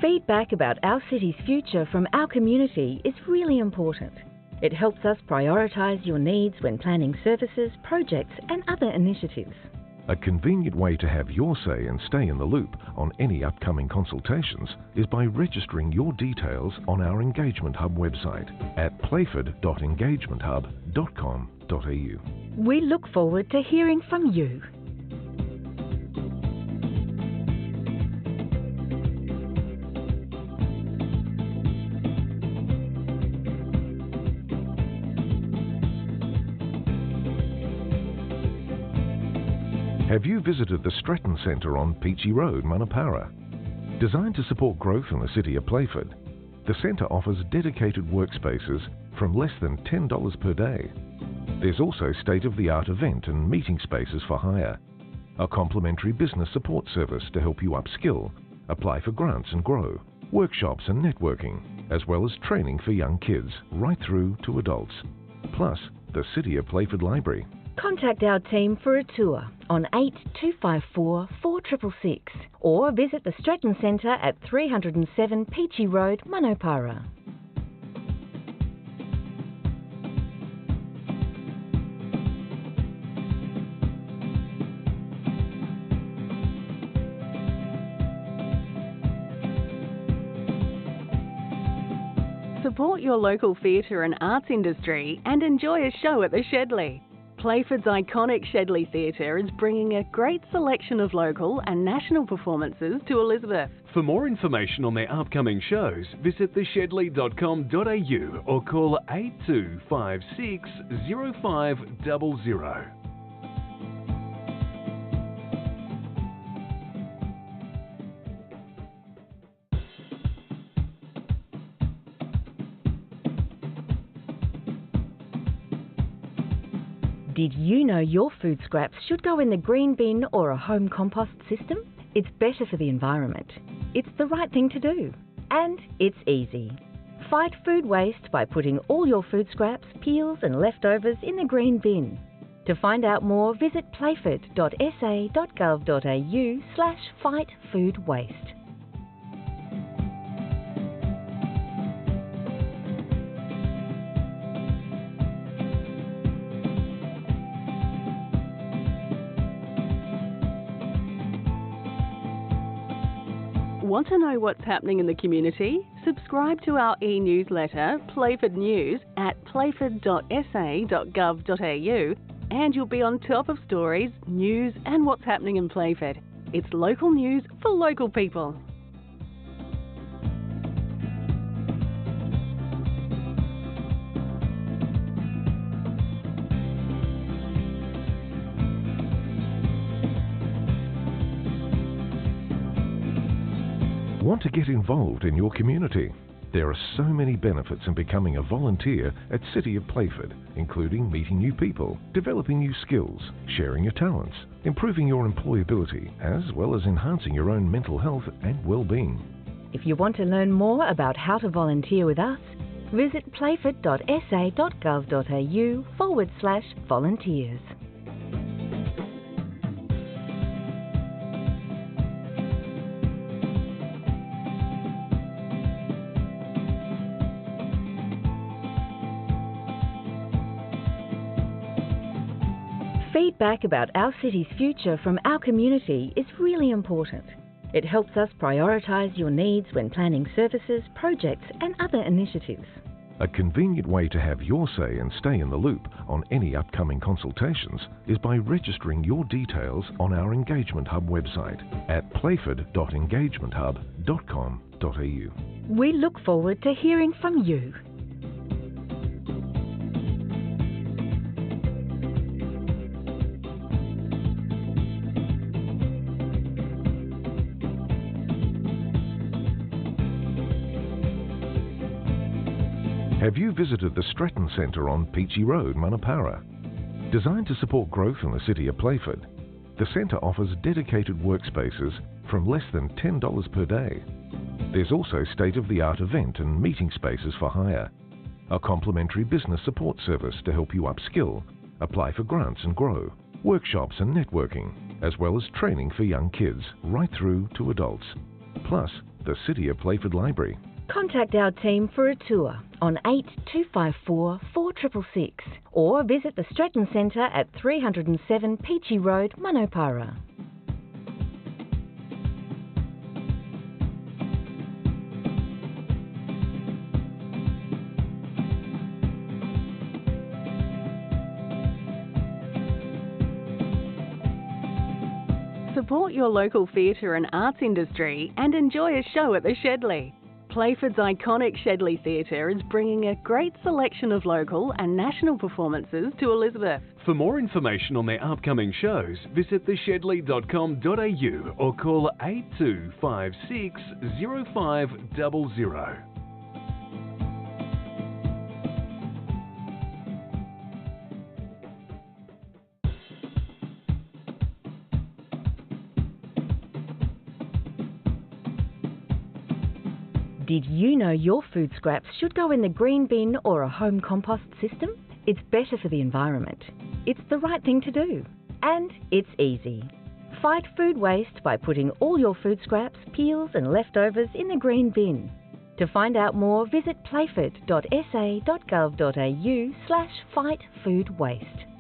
Feedback about our city's future from our community is really important. It helps us prioritise your needs when planning services, projects and other initiatives. A convenient way to have your say and stay in the loop on any upcoming consultations is by registering your details on our Engagement Hub website at playford.engagementhub.com.au. We look forward to hearing from you. Have you visited the Stratton Centre on Peachy Road, Manapara? Designed to support growth in the city of Playford, the centre offers dedicated workspaces from less than $10 per day. There's also state-of-the-art event and meeting spaces for hire, a complimentary business support service to help you upskill, apply for grants and grow, workshops and networking, as well as training for young kids right through to adults, plus the City of Playford Library. Contact our team for a tour on 8254 4666 or visit the Stratton Centre at 307 Peachy Road, Manapara. Support your local theatre and arts industry and enjoy a show at the Shedley. Playford's iconic Shedley Theatre is bringing a great selection of local and national performances to Elizabeth. For more information on their upcoming shows, visit theshedley.com.au or call 8256 0500. Did you know your food scraps should go in the green bin or a home compost system? It's better for the environment. It's the right thing to do. And it's easy. Fight food waste by putting all your food scraps, peels and leftovers in the green bin. To find out more, visit playford.sa.gov.au/fightfoodwaste. Want to know what's happening in the community? Subscribe to our e-newsletter, Playford News, at playford.sa.gov.au and you'll be on top of stories, news and what's happening in Playford. It's local news for local people. Want to get involved in your community? There are so many benefits in becoming a volunteer at City of Playford, including meeting new people, developing new skills, sharing your talents, improving your employability, as well as enhancing your own mental health and well-being. If you want to learn more about how to volunteer with us, visit playford.sa.gov.au/volunteers. Feedback about our city's future from our community is really important. It helps us prioritise your needs when planning services, projects and other initiatives. A convenient way to have your say and stay in the loop on any upcoming consultations is by registering your details on our Engagement Hub website at playford.engagementhub.com.au. We look forward to hearing from you. Have you visited the Stratton Centre on Peachy Road, Manapara? Designed to support growth in the city of Playford, the centre offers dedicated workspaces from less than $10 per day. There's also state-of-the-art event and meeting spaces for hire, a complimentary business support service to help you upskill, apply for grants and grow, workshops and networking, as well as training for young kids right through to adults, plus the City of Playford Library. Contact our team for a tour on 8254 4666 or visit the Stratton Centre at 307 Peachy Road, Manopara. Support your local theatre and arts industry and enjoy a show at the Shedley. Playford's iconic Shedley Theatre is bringing a great selection of local and national performances to Elizabeth. For more information on their upcoming shows, visit theshedley.com.au or call 8256 0500. Did you know your food scraps should go in the green bin or a home compost system? It's better for the environment. It's the right thing to do. And it's easy. Fight food waste by putting all your food scraps, peels and leftovers in the green bin. To find out more, visit playford.sa.gov.au/fightfoodwaste.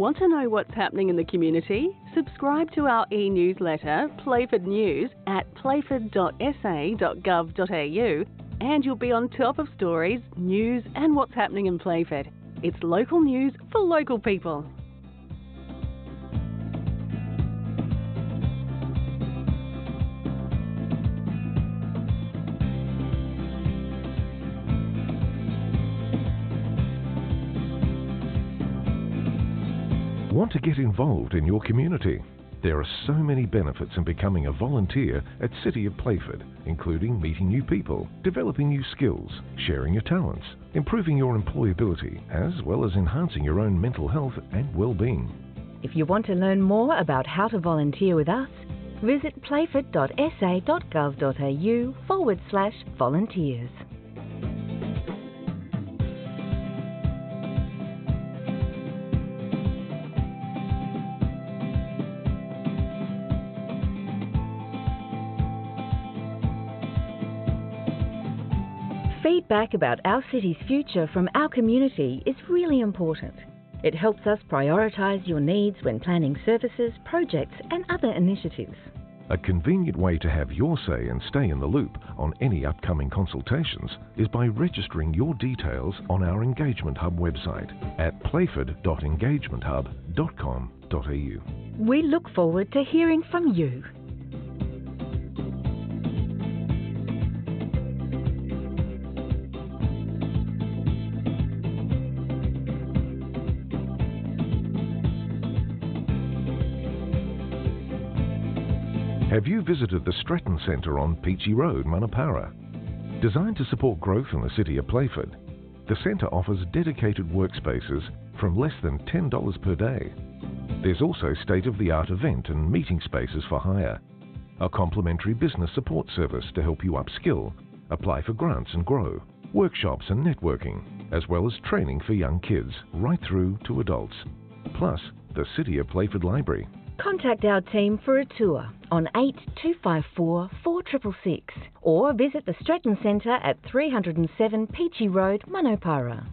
Want to know what's happening in the community? Subscribe to our e-newsletter, Playford News, at playford.sa.gov.au and you'll be on top of stories, news and what's happening in Playford. It's local news for local people. Want to get involved in your community? There are so many benefits in becoming a volunteer at City of Playford, including meeting new people, developing new skills, sharing your talents, improving your employability, as well as enhancing your own mental health and well-being. If you want to learn more about how to volunteer with us, visit playford.sa.gov.au/volunteers. Feedback about our city's future from our community is really important. It helps us prioritise your needs when planning services, projects and other initiatives. A convenient way to have your say and stay in the loop on any upcoming consultations is by registering your details on our Engagement Hub website at playford.engagementhub.com.au. We look forward to hearing from you. Have you visited the Stratton Centre on Peachy Road, Manopara? Designed to support growth in the City of Playford, the centre offers dedicated workspaces from less than $10 per day. There's also state-of-the-art event and meeting spaces for hire, a complimentary business support service to help you upskill, apply for grants and grow, workshops and networking, as well as training for young kids right through to adults, plus the City of Playford Library. Contact our team for a tour on 8254 4666 or visit the Stratton Centre at 307 Peachy Road, Manopara.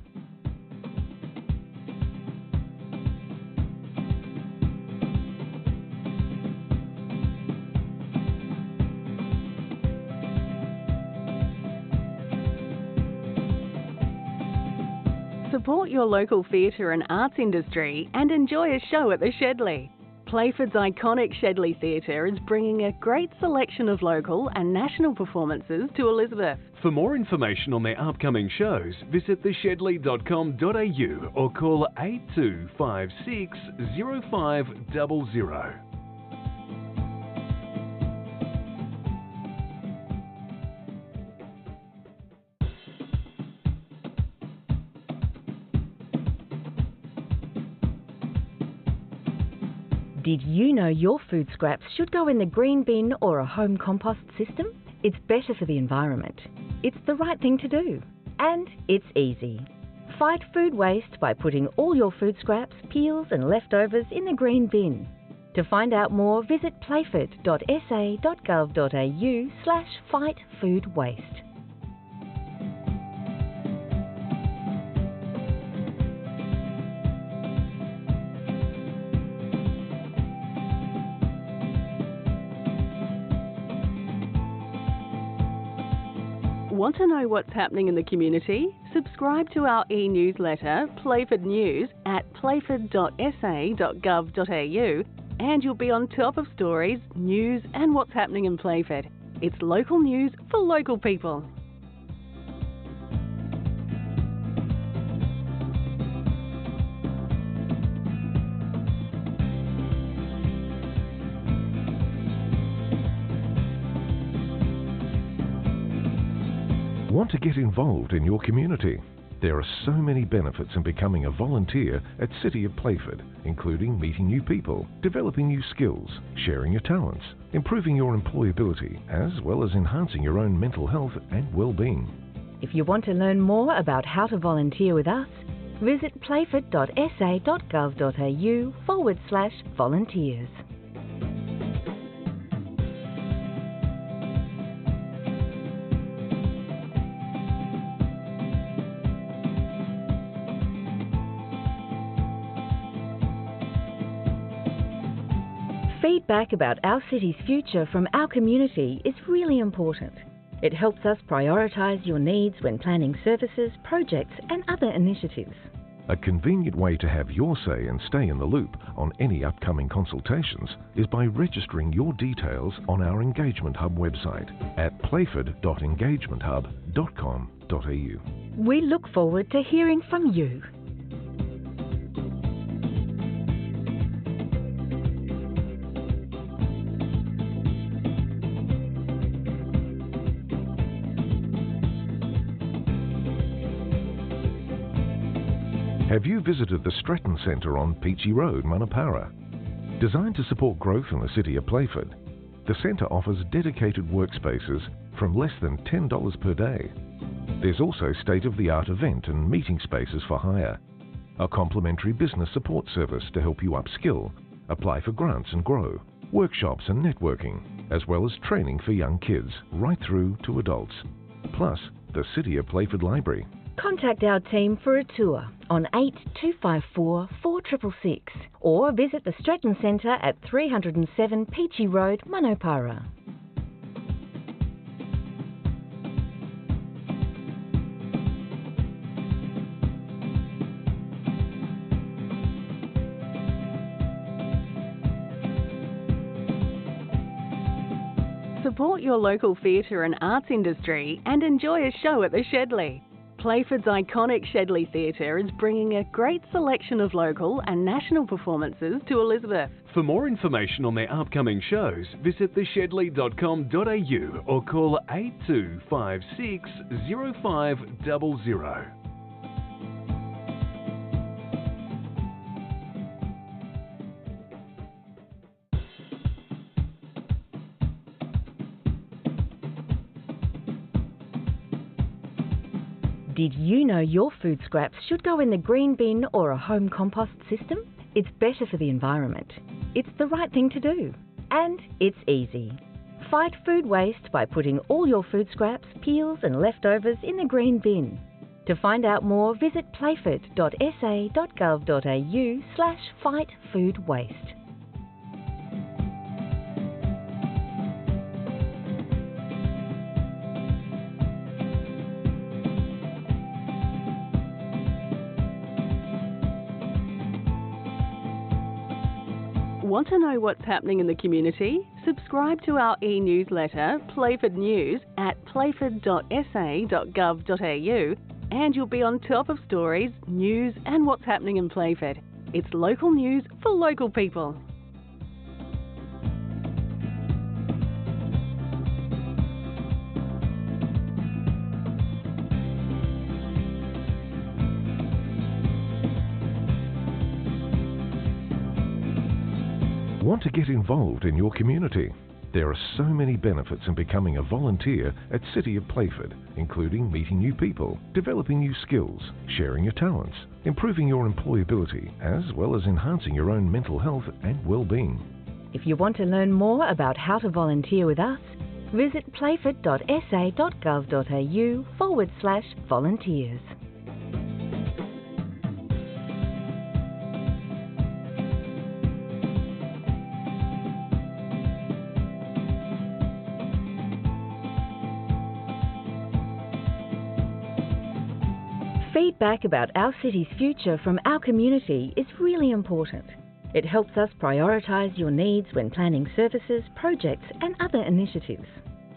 Support your local theatre and arts industry and enjoy a show at the Shedley. Playford's iconic Shedley Theatre is bringing a great selection of local and national performances to Elizabeth. For more information on their upcoming shows, visit theshedley.com.au or call 8256 0500. Did you know your food scraps should go in the green bin or a home compost system? It's better for the environment. It's the right thing to do. And it's easy. Fight food waste by putting all your food scraps, peels and leftovers in the green bin. To find out more, visit playford.sa.gov.au/fightfoodwaste. Want to know what's happening in the community? Subscribe to our e-newsletter, Playford News, at playford.sa.gov.au, and you'll be on top of stories, news and what's happening in Playford. It's local news for local people. Want to get involved in your community? There are so many benefits in becoming a volunteer at City of Playford, including meeting new people, developing new skills, sharing your talents, improving your employability, as well as enhancing your own mental health and well-being. If you want to learn more about how to volunteer with us, visit playford.sa.gov.au/volunteers. Feedback about our city's future from our community is really important. It helps us prioritise your needs when planning services, projects and other initiatives. A convenient way to have your say and stay in the loop on any upcoming consultations is by registering your details on our Engagement Hub website at playford.engagementhub.com.au. We look forward to hearing from you. Have you visited the Stretton Centre on Peachy Road, Manapara? Designed to support growth in the city of Playford, the centre offers dedicated workspaces from less than $10 per day. There's also state-of-the-art event and meeting spaces for hire, a complimentary business support service to help you upskill, apply for grants and grow, workshops and networking, as well as training for young kids right through to adults. Plus, the City of Playford Library. Contact our team for a tour on 8254 4666 or visit the Stretton Centre at 307 Peachy Road, Manapara. Support your local theatre and arts industry and enjoy a show at the Shedley. Playford's iconic Shedley Theatre is bringing a great selection of local and national performances to Elizabeth. For more information on their upcoming shows, visit theshedley.com.au or call 8256 0500. Did you know your food scraps should go in the green bin or a home compost system? It's better for the environment. It's the right thing to do. And it's easy. Fight food waste by putting all your food scraps, peels and leftovers in the green bin. To find out more, visit playford.sa.gov.au/fightfoodwaste. Want to know what's happening in the community? Subscribe to our e-newsletter, Playford News, at playford.sa.gov.au, and you'll be on top of stories, news and what's happening in Playford. It's local news for local people. Want to get involved in your community? There are so many benefits in becoming a volunteer at City of Playford, including meeting new people, developing new skills, sharing your talents, improving your employability, as well as enhancing your own mental health and well-being. If you want to learn more about how to volunteer with us, visit playford.sa.gov.au/volunteers. Feedback about our city's future from our community is really important. It helps us prioritise your needs when planning services, projects and other initiatives.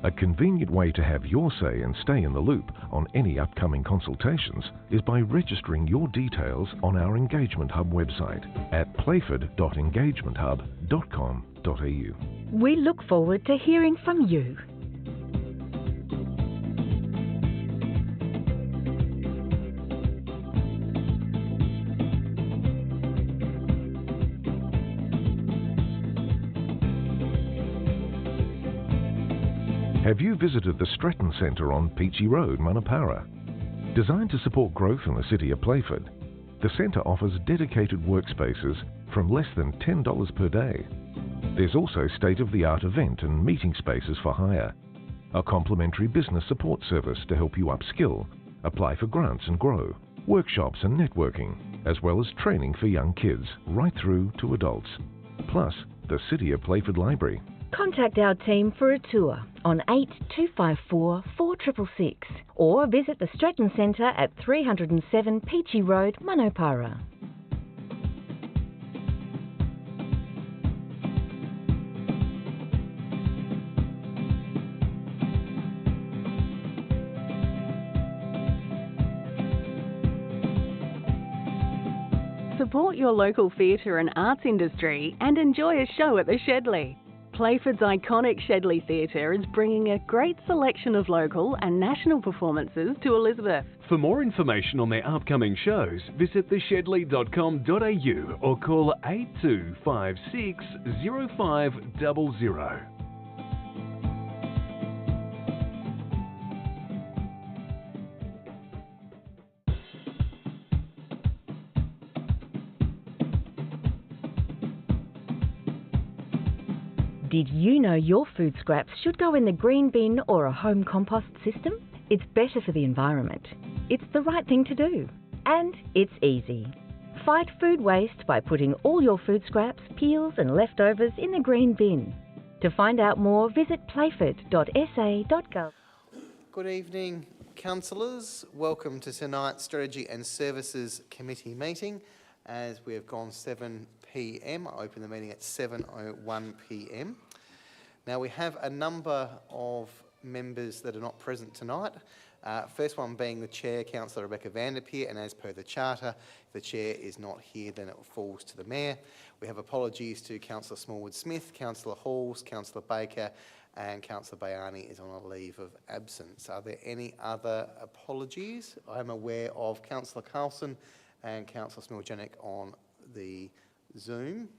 A convenient way to have your say and stay in the loop on any upcoming consultations is by registering your details on our Engagement Hub website at playford.engagementhub.com.au. We look forward to hearing from you. Have you visited the Stratton Centre on Peachy Road, Manapara? Designed to support growth in the city of Playford, the centre offers dedicated workspaces from less than $10 per day. There's also state-of-the-art event and meeting spaces for hire, a complimentary business support service to help you upskill, apply for grants and grow, workshops and networking, as well as training for young kids right through to adults, plus the City of Playford Library. Contact our team for a tour on 8254 4666 or visit the Stratton Centre at 307 Peachy Road, Manapara. Support your local theatre and arts industry and enjoy a show at the Shedley. Playford's iconic Shedley Theatre is bringing a great selection of local and national performances to Elizabeth. For more information on their upcoming shows, visit theshedley.com.au or call 8256 0500. Did you know your food scraps should go in the green bin or a home compost system? It's better for the environment. It's the right thing to do. And it's easy. Fight food waste by putting all your food scraps, peels and leftovers in the green bin. To find out more, visit playford.sa.gov. Good evening, councillors. Welcome to tonight's Strategy and Services Committee meeting. As we have gone 7 p.m, I open the meeting at 7:01 p.m. Now we have a number of members that are not present tonight. First one being the Chair, Councillor Rebecca Vanderpeer, and as per the Charter, if the Chair is not here, then it falls to the Mayor. We have apologies to Councillor Smallwood-Smith, Councillor Halls, Councillor Baker, and Councillor Bayani is on a leave of absence. Are there any other apologies? I'm aware of Councillor Carlson and Councillor Smiljanek on the Zoom.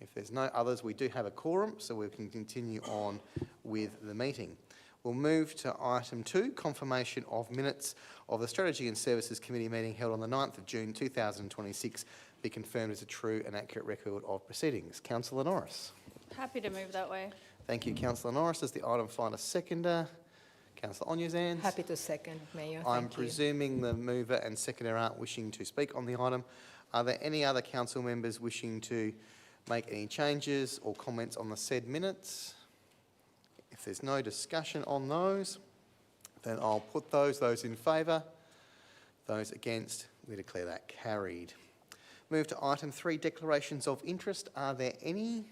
If there's no others, we do have a quorum, so we can continue on with the meeting. We'll move to item 2, confirmation of minutes of the Strategy and Services Committee meeting held on the 9th of June 2026 be confirmed as a true and accurate record of proceedings. Councillor Norris. Happy to move that way. Thank you, Councillor Norris. Does the item find a seconder? Councillor Onyazans. Happy to second, Mayor. I'm presuming the mover and seconder aren't wishing to speak on the item. Are there any other council members wishing to make any changes or comments on the said minutes? If there's no discussion on those, then I'll put those in favour. Those against, we declare that carried. Move to item 3, declarations of interest. Are there any?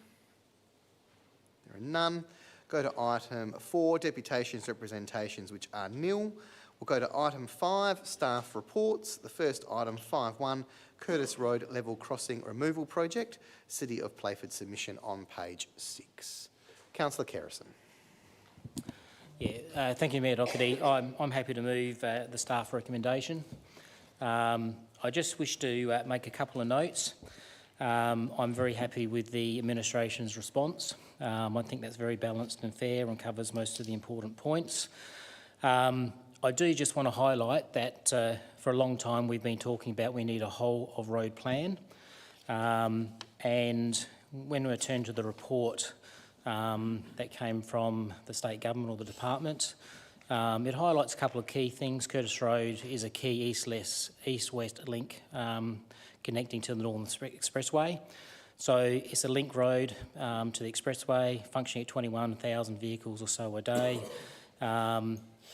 There are none. Go to item 4, deputations, representations, which are nil. We'll go to item 5, staff reports. The first item, 5.1, Curtis Road Level Crossing Removal Project, City of Playford submission on page 6. Councillor Kerrison. Yeah, thank you, Mayor Doherty. I'm happy to move the staff recommendation. I just wish to make a couple of notes. I'm very happy with the administration's response. I think that's very balanced and fair and covers most of the important points. I do just want to highlight that for a long time we've been talking about we need a whole of road plan, and when we turn to the report that came from the state government or the department, it highlights a couple of key things. Curtis Road is a key east-west link connecting to the Northern Expressway. So it's a link road to the expressway, functioning at 21,000 vehicles or so a day.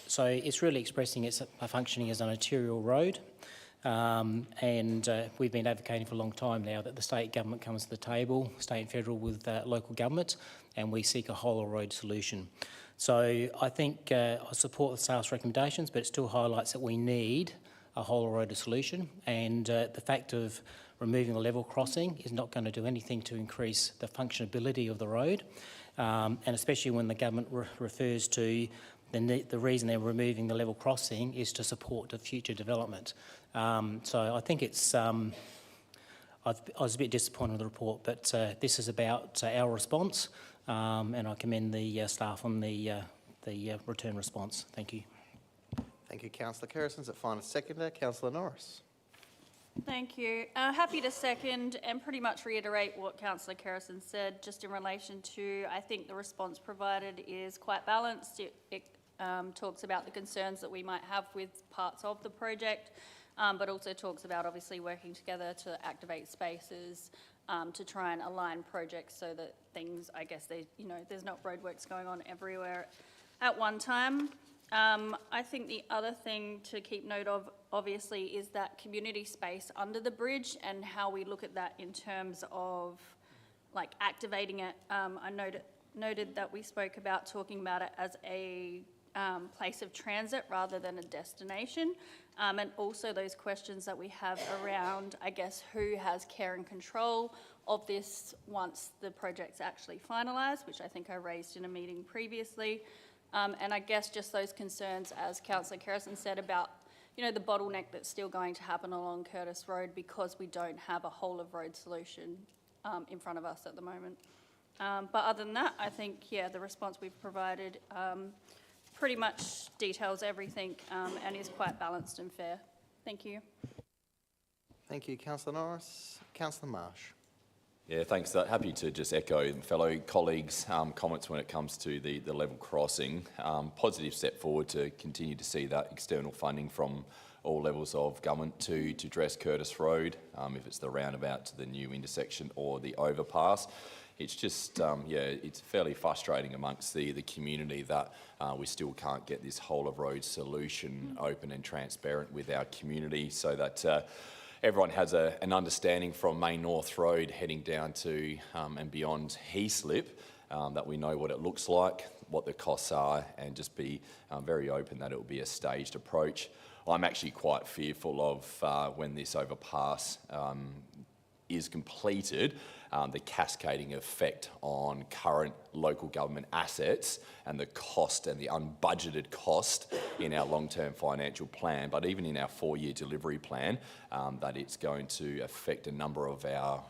So it's really expressing its functioning as an arterial road. And we've been advocating for a long time now that the state government comes to the table, state and federal, with local government, and we seek a whole of road solution. So I think I support the staff's recommendations, but it still highlights that we need a whole of road solution, and the fact of removing the level crossing is not going to do anything to increase the functionability of the road, and especially when the government refers to the reason they're removing the level crossing is to support the future development. So I think it's, I was a bit disappointed with the report, but this is about our response, and I commend the staff on the return response. Thank you. Thank you, Councillor Kerrison's at final seconder. Councillor Norris. Thank you. Happy to second and pretty much reiterate what Councillor Kerrison said, just in relation to, I think the response provided is quite balanced. It talks about the concerns that we might have with parts of the project, but also talks about obviously working together to activate spaces to try and align projects so that things, I guess, there's not roadworks going on everywhere at one time. I think the other thing to keep note of, obviously, is that community space under the bridge and how we look at that in terms of, like, activating it. I noted that we spoke about talking about it as a place of transit rather than a destination, and also those questions that we have around, I guess, who has care and control of this once the project's actually finalised, which I think I raised in a meeting previously. And I guess just those concerns, as Councillor Kerrison said, about, the bottleneck that's still going to happen along Curtis Road because we don't have a whole of road solution in front of us at the moment. But other than that, I think, the response we've provided pretty much details everything and is quite balanced and fair. Thank you. Thank you, Councillor Norris. Councillor Marsh. Yeah, thanks. Happy to just echo fellow colleagues' comments when it comes to the level crossing. Positive step forward to continue to see that external funding from all levels of government to address Curtis Road, if it's the roundabout to the new intersection or the overpass. It's just, it's fairly frustrating amongst the community that we still can't get this whole of road solution open and transparent with our community, so that everyone has an understanding from Main North Road heading down to and beyond Heaslip, that we know what it looks like, what the costs are, and just be very open that it will be a staged approach. I'm actually quite fearful of when this overpass is completed, the cascading effect on current local government assets and the cost and the unbudgeted cost in our long-term financial plan, but even in our 4-year delivery plan, that it's going to affect a number of our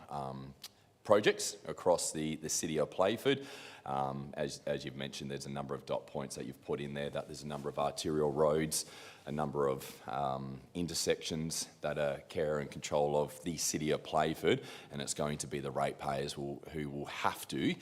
projects across the city of Playford. As you've mentioned, there's a number of dot points that you've put in there, that there's a number of arterial roads, a number of intersections that are care and control of the city of Playford, and it's going to be the ratepayers who will have to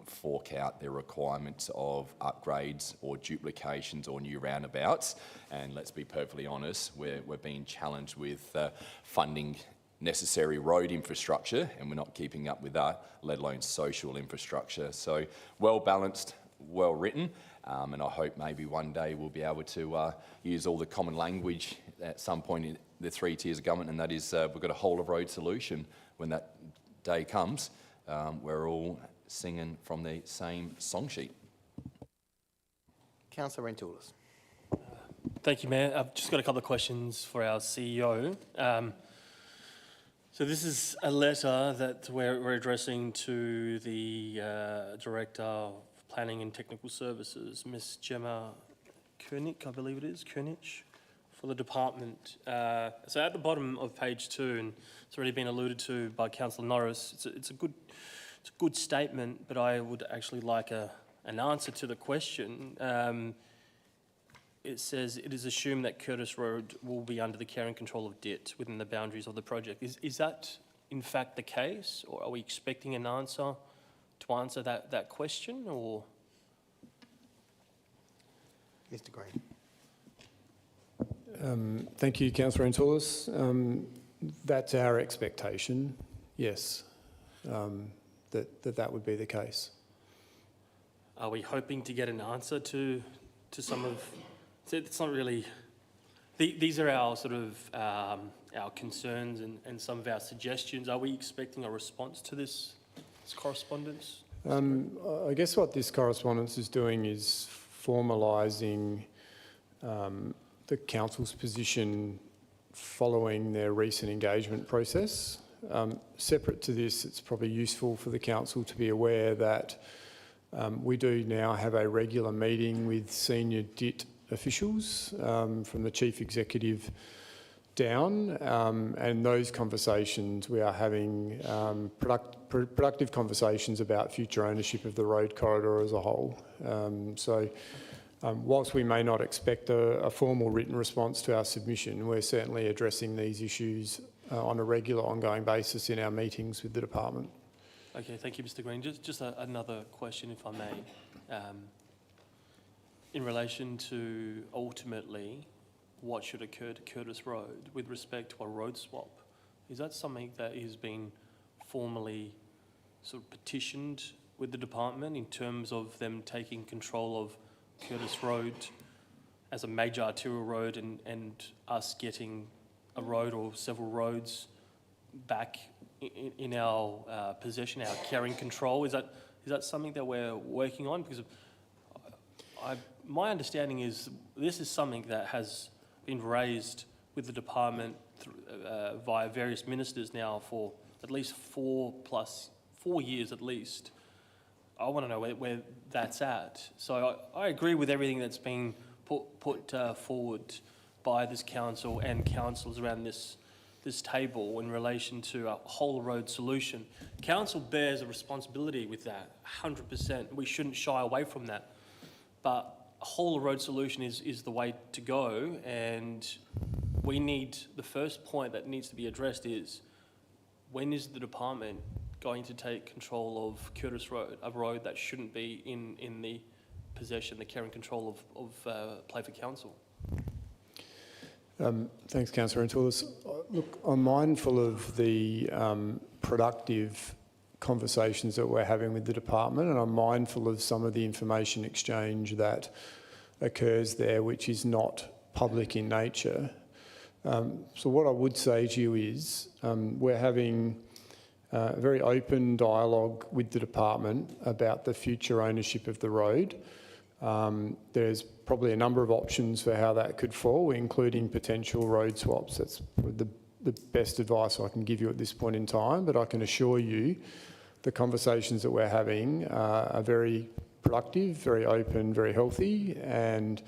fork out their requirements of upgrades or duplications or new roundabouts. And let's be perfectly honest, we're being challenged with funding necessary road infrastructure, and we're not keeping up with that, let alone social infrastructure. So well balanced, well written, and I hope maybe one day we'll be able to use all the common language at some point in the 3 tiers of government, and that is we've got a whole of road solution. When that day comes, we're all singing from the same song sheet. Councillor Rentoulis. Thank you, Mayor. I've just got a couple of questions for our CEO. So this is a letter that we're addressing to the Director of Planning and Technical Services, Ms. Gemma Koenig, I believe it is, Koenig, for the department. So at the bottom of page 2, and it's already been alluded to by Councillor Norris, it's a good it's a good statement, but I would actually like an answer to the question. It says it is assumed that Curtis Road will be under the care and control of DIT within the boundaries of the project. Is that in fact the case, or are we expecting an answer to answer that question, or? Mr Green. Thank you, Councillor Antoulis. That's our expectation, yes, that would be the case. Are we hoping to get an answer to some of? It's not really. These are our sort of our concerns and some of our suggestions. Are we expecting a response to this correspondence? I guess what this correspondence is doing is formalising the council's position following their recent engagement process. Separate to this, it's probably useful for the council to be aware that we do now have a regular meeting with senior DIT officials from the chief executive down, and those conversations, we are having productive conversations about future ownership of the road corridor as a whole. Whilst we may not expect a formal written response to our submission, we're certainly addressing these issues on a regular, ongoing basis in our meetings with the department. Okay, thank you, Mr Green. Just another question, if I may. In relation to ultimately what should occur to Curtis Road with respect to a road swap, is that something that has been formally sort of petitioned with the department in terms of them taking control of Curtis Road as a major arterial road and us getting a road or several roads back in our possession, our care and control? Is that something that we're working on? Because my understanding is this is something that has been raised with the department via various ministers now for at least 4 years at least. I want to know where that's at. So I agree with everything that's been put forward by this council and councils around this table in relation to a whole road solution. Council bears a responsibility with that, 100%. We shouldn't shy away from that. But a whole road solution is the way to go, and we need, the first point that needs to be addressed is, when is the department going to take control of Curtis Road, a road that shouldn't be in the possession, the care and control of Playford Council? Thanks, Councillor Antoulis. Look, I'm mindful of the productive conversations that we're having with the department, and I'm mindful of some of the information exchange that occurs there, which is not public in nature. So what I would say to you is we're having a very open dialogue with the department about the future ownership of the road. There's probably a number of options for how that could fall, including potential road swaps. That's the best advice I can give you at this point in time, but I can assure you the conversations that we're having are very productive, very open, very healthy, and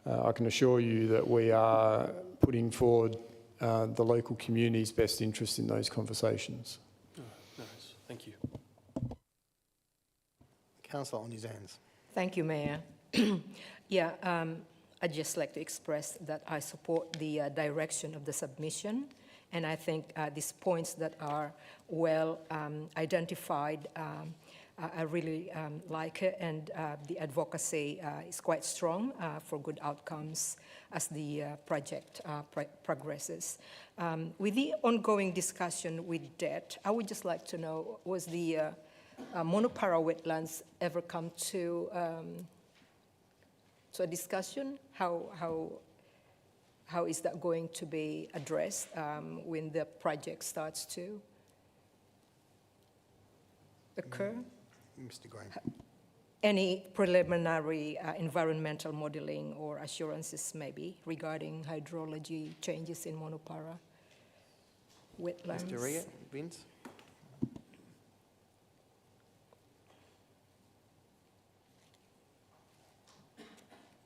I can assure you that we are putting forward the local community's best interest in those conversations. Oh, nice. Thank you. Councillor Onizans. Thank you, Mayor. I'd just like to express that I support the direction of the submission, and I think these points that are well identified, I really like it, and the advocacy is quite strong for good outcomes as the project progresses. With the ongoing discussion with DIT, I would just like to know, was the Monopara wetlands ever come to a discussion? How is that going to be addressed when the project starts to occur? Mr Green. Any preliminary environmental modelling or assurances maybe regarding hydrology changes in Monopara wetlands? Mr Ria, Vince.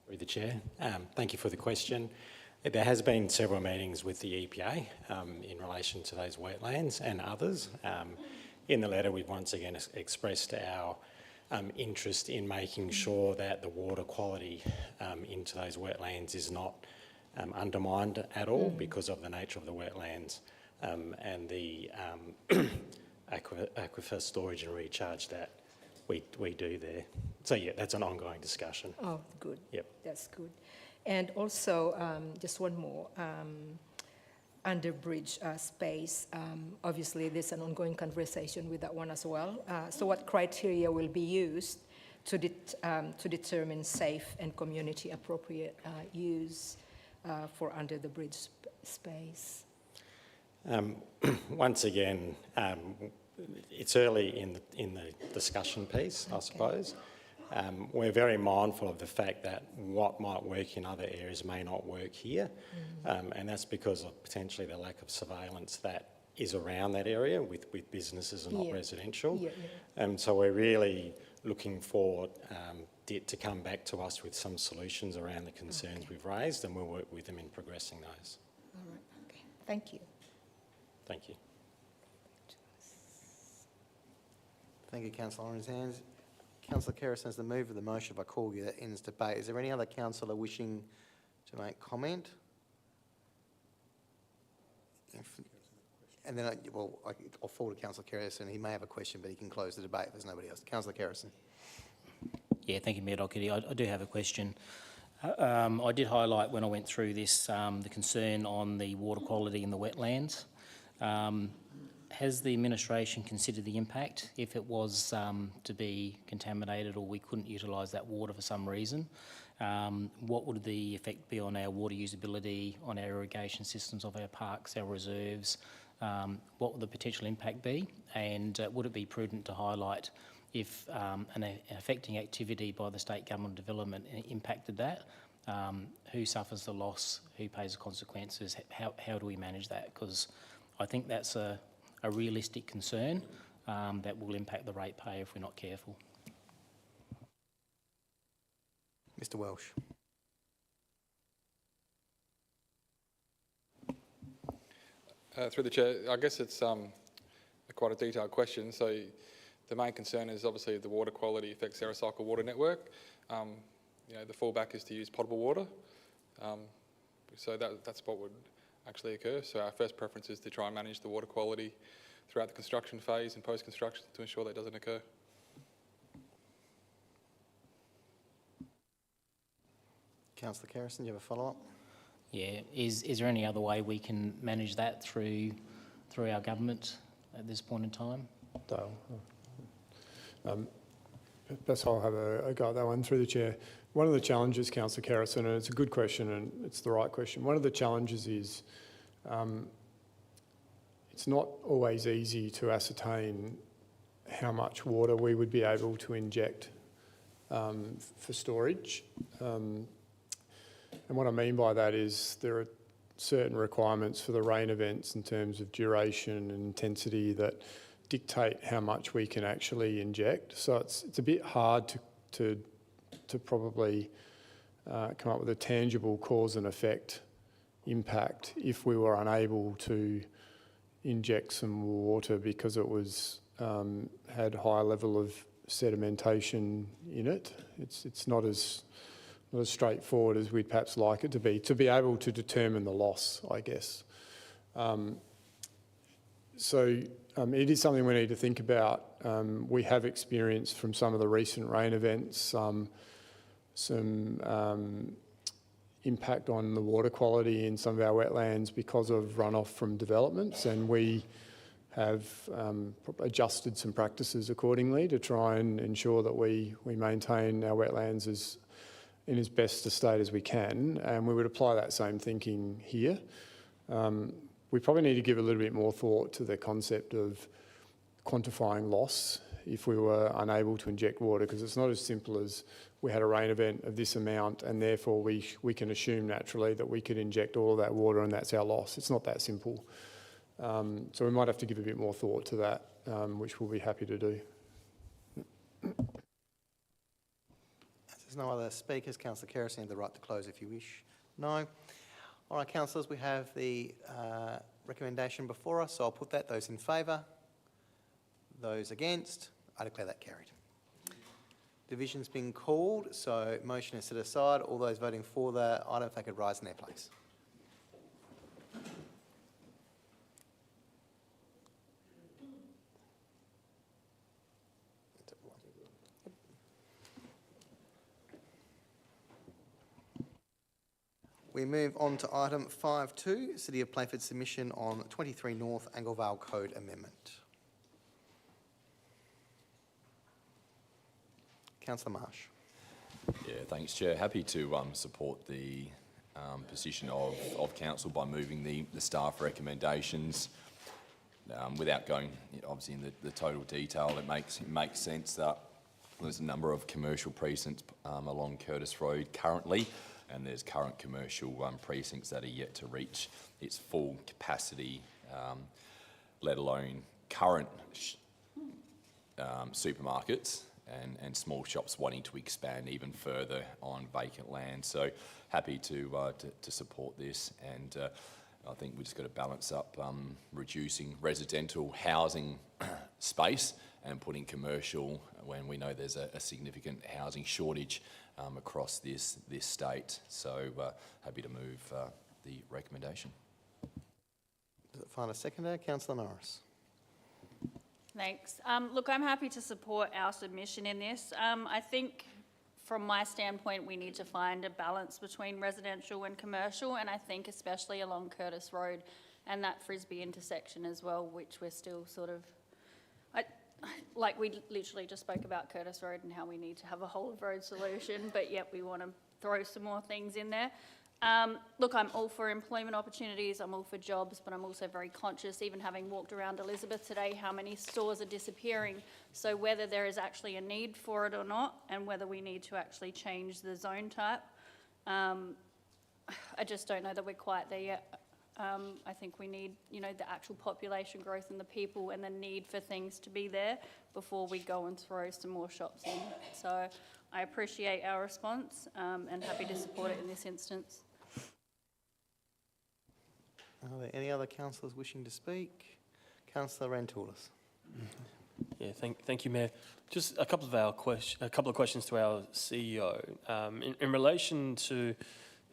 Through the Chair. Thank you for the question. There has been several meetings with the EPA in relation to those wetlands and others. in the letter, we've once again expressed our interest in making sure that the water quality into those wetlands is not undermined at all because of the nature of the wetlands and the aquifer storage and recharge that we do there. So yeah, that's an ongoing discussion. Oh, good. Yep. That's good. And also, just one more, under bridge space, obviously there's an ongoing conversation with that one as well. So what criteria will be used to determine safe and community appropriate use for under the bridge space? Once again, it's early in the discussion piece, I suppose. We're very mindful of the fact that what might work in other areas may not work here, and that's because of potentially the lack of surveillance that is around that area with businesses and not residential. So we're really looking for DIT to come back to us with some solutions around the concerns we've raised, and we'll work with them in progressing those. All right, okay. Thank you. Thank you. Thank you, Councillor Orange's hands. Councillor Kerrison, as the mover of the motion, if I call you, that ends debate. Is there any other councillor wishing to make comment? And then, I'll forward to Councillor Kerrison. He may have a question, but he can close the debate if there's nobody else. Councillor Kerrison. Yeah, thank you, Mayor Docherty. I do have a question. I did highlight when I went through this the concern on the water quality in the wetlands. Has the administration considered the impact if it was to be contaminated or we couldn't utilise that water for some reason? What would the effect be on our water usability, on our irrigation systems of our parks, our reserves? What would the potential impact be? And would it be prudent to highlight if an affecting activity by the state government development impacted that? Who suffers the loss? Who pays the consequences? How do we manage that? Because I think that's a realistic concern that will impact the ratepayer if we're not careful. Mr Welsh. Through the Chair, I guess it's quite a detailed question. So the main concern is obviously the water quality affects our recycled water network. The fallback is to use potable water. So that's what would actually occur. So our first preference is to try and manage the water quality throughout the construction phase and post-construction to ensure that doesn't occur. Councillor Kerrison, do you have a follow-up? Yeah, is there any other way we can manage that through our government at this point in time? Dale. Perhaps I'll have a go at that one through the Chair. One of the challenges, Councillor Kerrison, and it's a good question and it's the right question, one of the challenges is it's not always easy to ascertain how much water we would be able to inject for storage. And what I mean by that is there are certain requirements for the rain events in terms of duration and intensity that dictate how much we can actually inject. So it's a bit hard to probably come up with a tangible cause and effect impact if we were unable to inject some water because it was had a high level of sedimentation in it. It's not as straightforward as we'd perhaps like it to be able to determine the loss, I guess. It is something we need to think about. We have experienced from some of the recent rain events some impact on the water quality in some of our wetlands because of runoff from developments, and we have adjusted some practices accordingly to try and ensure that we maintain our wetlands in as best a state as we can, and we would apply that same thinking here. We probably need to give a little bit more thought to the concept of quantifying loss if we were unable to inject water, because it's not as simple as we had a rain event of this amount and therefore we can assume naturally that we could inject all of that water and that's our loss. It's not that simple. So we might have to give a bit more thought to that, which we'll be happy to do. There's no other speakers. Councillor Kerrison, you have the right to close if you wish. No. All right, councillors, we have the recommendation before us, so I'll put that. Those in favour? Those against? I declare that carried. Division's been called, so motion is set aside. All those voting for the item, if they could rise in their place. We move on to item 5.2, City of Playford submission on 23 North Anglevale Code Amendment. Councillor Marsh. Yeah, thanks, Chair. Happy to support the position of Council by moving the staff recommendations. Without going, obviously, in the total detail, it makes sense that there's a number of commercial precincts along Curtis Road currently, and there's current commercial precincts that are yet to reach its full capacity, let alone current supermarkets and small shops wanting to expand even further on vacant land. So happy to support this, and I think we just got to balance up reducing residential housing space and putting commercial when we know there's a significant housing shortage across this state. So happy to move the recommendation. Does it find a seconder? Councillor Norris. Thanks. Look, I'm happy to support our submission in this. I think from my standpoint, we need to find a balance between residential and commercial, and I think especially along Curtis Road and that Frisbee intersection as well, which we're still sort of, like we literally just spoke about Curtis Road and how we need to have a whole of road solution, but yet we want to throw some more things in there. Look, I'm all for employment opportunities, I'm all for jobs, but I'm also very conscious, even having walked around Elizabeth today, how many stores are disappearing. So whether there is actually a need for it or not, and whether we need to actually change the zone type, I just don't know that we're quite there yet. I think we need, the actual population growth and the people and the need for things to be there before we go and throw some more shops in. So I appreciate our response and happy to support it in this instance. Are there any other councillors wishing to speak? Councillor Rantoulis. Yeah, thank you, Mayor. Just a couple of questions to our CEO. In relation to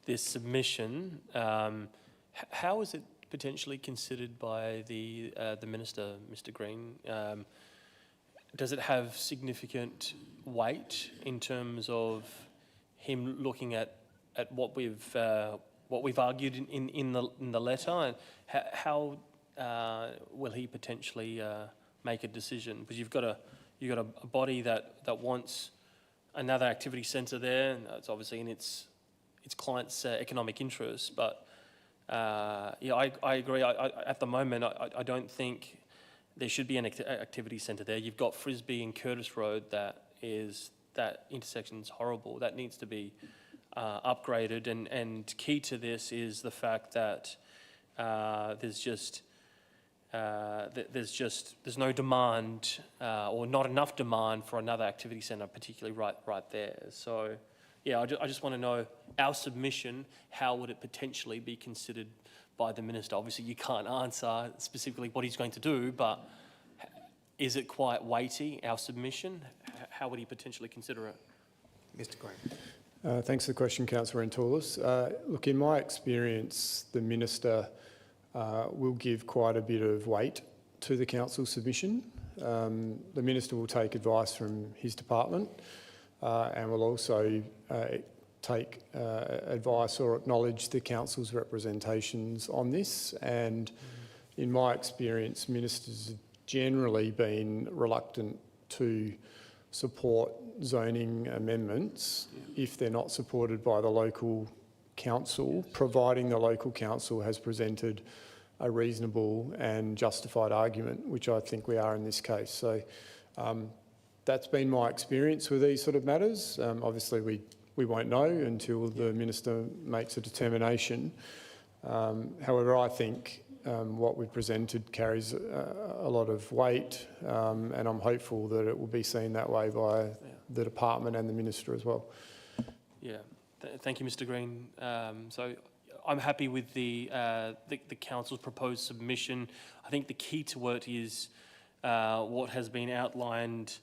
this submission, how is it potentially considered by the Minister, Mr. Green? Does it have significant weight in terms of him looking at what we've argued in the letter, and how will he potentially make a decision? Because you've got a body that wants another activity centre there, and it's obviously in its clients' economic interests. But I agree. At the moment, I don't think there should be an activity centre there. You've got Frisbee and Curtis Road that intersection's horrible. That needs to be upgraded, and key to this is the fact that there's no demand or not enough demand for another activity centre, particularly right there. So yeah, I just want to know our submission, how would it potentially be considered by the Minister? Obviously you can't answer specifically what he's going to do, but is it quite weighty, our submission? How would he potentially consider it? Mr. Green. Thanks for the question, Councillor Rantoulis. Look, in my experience, the Minister will give quite a bit of weight to the Council submission. The Minister will take advice from his department and will also take advice or acknowledge the Council's representations on this. And in my experience, Ministers have generally been reluctant to support zoning amendments if they're not supported by the local council, providing the local council has presented a reasonable and justified argument, which I think we are in this case. So that's been my experience with these sort of matters. Obviously we won't know until the Minister makes a determination. However, I think what we've presented carries a lot of weight, and I'm hopeful that it will be seen that way by the department and the Minister as well. Yeah, thank you, Mr. Green. So I'm happy with the Council's proposed submission. I think the key to it is what has been outlined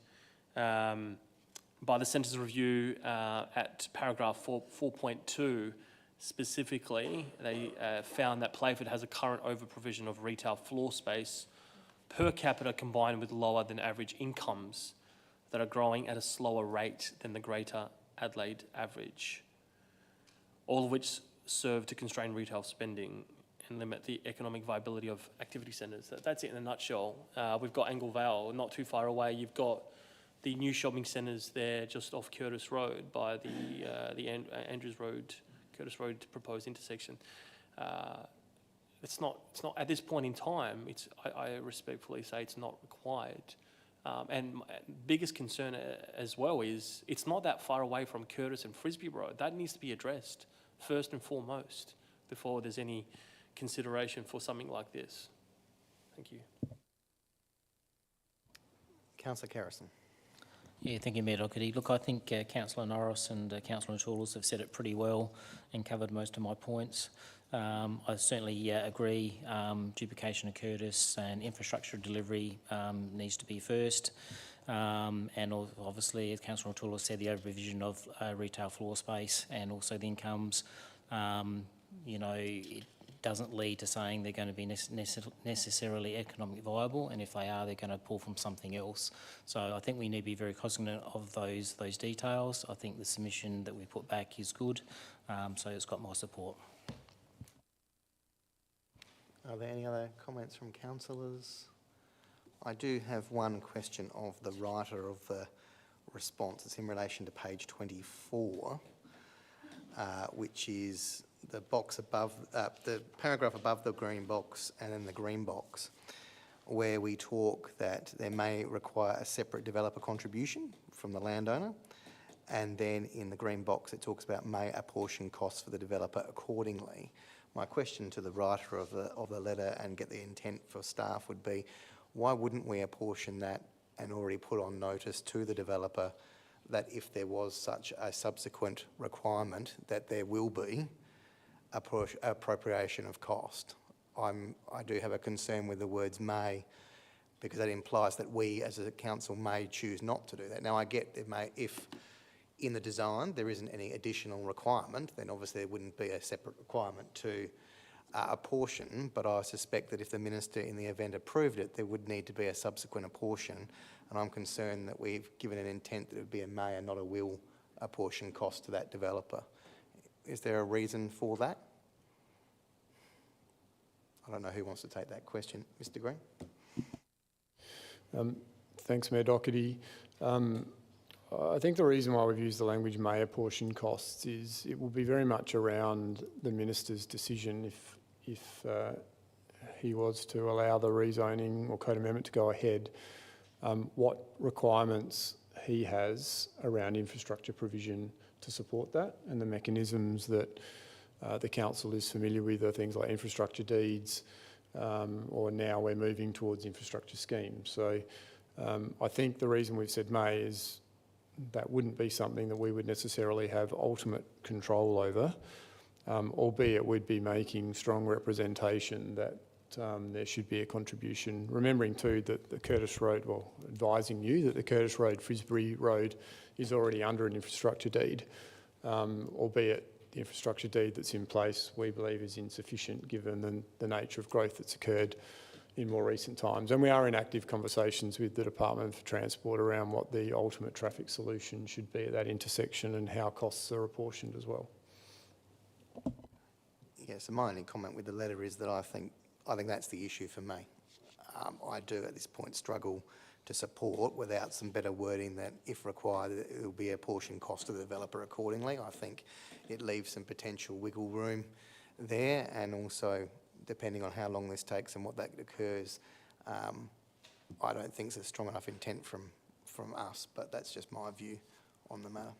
by the Centre's review at paragraph 4.2, specifically, they found that Playford has a current over-provision of retail floor space per capita combined with lower than average incomes that are growing at a slower rate than the Greater Adelaide average, all of which serve to constrain retail spending and limit the economic viability of activity centres. That's it in a nutshell. We've got Angle Vale, not too far away. You've got the new shopping centres there just off Curtis Road by the Andrews Road, Curtis Road proposed intersection. It's not at this point in time, I respectfully say it's not required. And my biggest concern as well is it's not that far away from Curtis and Frisbee Road. That needs to be addressed first and foremost before there's any consideration for something like this. Thank you. Councillor Kerrison. Yeah, thank you, Mayor Doherty. Look, I think Councillor Norris and Councillor Tools have said it pretty well and covered most of my points. I certainly agree duplication of Curtis and infrastructure delivery needs to be first. And obviously, as Councillor O'Toole said, the overprovision of retail floor space and also the incomes, it doesn't lead to saying they're going to be necessarily economically viable, and if they are, they're going to pull from something else. So I think we need to be very cognizant of those details. I think the submission that we put back is good, so it's got my support. Are there any other comments from councillors? I do have one question of the writer of the response. It's in relation to page 24, which is the box above, the paragraph above the green box and then the green box, where we talk that there may require a separate developer contribution from the landowner. And then in the green box, it talks about may apportion costs for the developer accordingly. My question to the writer of the letter and get the intent for staff would be, why wouldn't we apportion that and already put on notice to the developer that if there was such a subsequent requirement that there will be appropriation of cost? I do have a concern with the words may, because that implies that we as a council may choose not to do that. Now I get it may, if in the design there isn't any additional requirement, then obviously there wouldn't be a separate requirement to apportion, but I suspect that if the minister in the event approved it, there would need to be a subsequent apportion, and I'm concerned that we've given an intent that it would be a may and not a will apportion cost to that developer. Is there a reason for that? I don't know who wants to take that question. Mr Green? Thanks, Mayor Doherty. I think the reason why we've used the language may apportion costs is it will be very much around the minister's decision if he was to allow the rezoning or code amendment to go ahead, what requirements he has around infrastructure provision to support that, and the mechanisms that the council is familiar with are things like infrastructure deeds, or now we're moving towards infrastructure schemes. So I think the reason we've said may is that wouldn't be something that we would necessarily have ultimate control over, albeit we'd be making strong representation that there should be a contribution. Remembering too that the Curtis Road, well, advising you that the Curtis Road, Frisbee Road is already under an infrastructure deed, albeit the infrastructure deed that's in place we believe is insufficient given the nature of growth that's occurred in more recent times. And we are in active conversations with the Department for Transport around what the ultimate traffic solution should be at that intersection and how costs are apportioned as well. Yeah, so my only comment with the letter is that I think that's the issue for me. I do at this point struggle to support without some better wording that if required it will be a portion cost to the developer accordingly. I think it leaves some potential wiggle room there, and also depending on how long this takes and what that occurs, I don't think it's a strong enough intent from us, but that's just my view on the matter.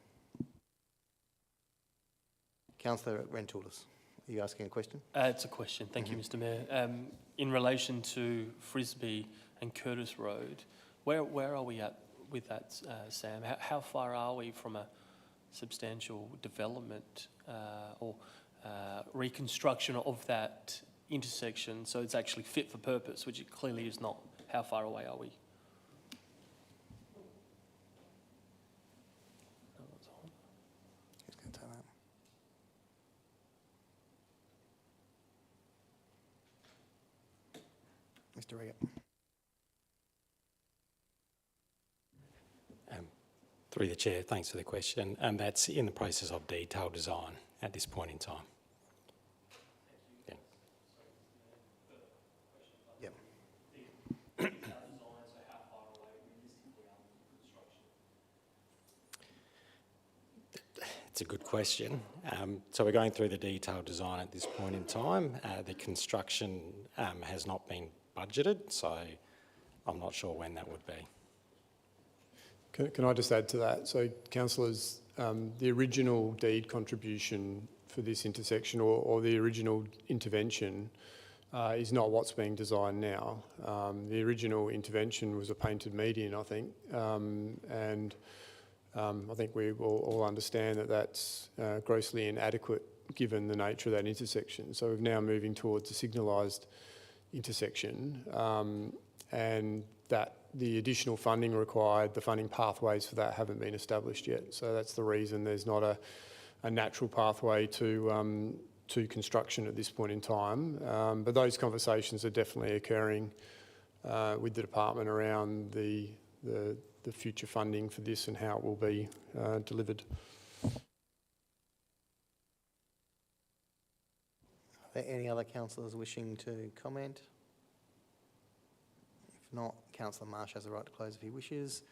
Councillor Rentoulis, are you asking a question? It's a question, thank you, Mr Mayor. In relation to Frisbee and Curtis Road, where are we at with that, Sam? How far are we from a substantial development or reconstruction of that intersection so it's actually fit for purpose, which it clearly is not? How far away are we? Director. Through the Chair, thanks for the question. And that's in the process of detailed design at this point in time. Yep. It's a good question. So we're going through the detailed design at this point in time. The construction has not been budgeted, so I'm not sure when that would be. Can I just add to that? So, councillors, the original deed contribution for this intersection or the original intervention is not what's being designed now. The original intervention was a painted median, I think, and I think we all understand that that's grossly inadequate given the nature of that intersection. So we're now moving towards a signalised intersection, and that the additional funding required, the funding pathways for that haven't been established yet. So that's the reason there's not a natural pathway to construction at this point in time. But those conversations are definitely occurring with the department around the future funding for this and how it will be delivered. Are there any other councillors wishing to comment? If not, Councillor Marsh has the right to close if he wishes.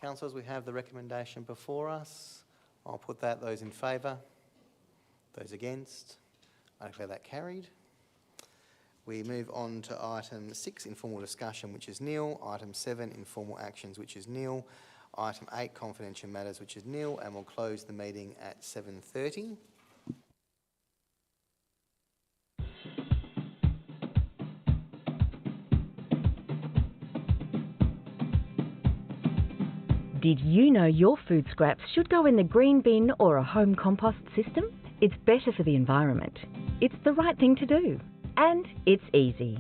Councillors, we have the recommendation before us. I'll put that. Those in favour? Those against? I declare that carried. We move on to item 6, informal discussion, which is nil. Item 7, informal actions, which is nil. Item 8, confidential matters, which is nil. And we'll close the meeting at 7:30. Did you know your food scraps should go in the green bin or a home compost system? It's better for the environment. It's the right thing to do. And it's easy.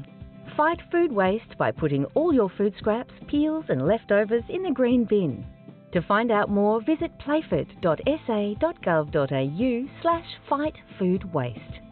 Fight food waste by putting all your food scraps, peels and leftovers in the green bin. To find out more, visit playford.sa.gov.au/fightfoodwaste.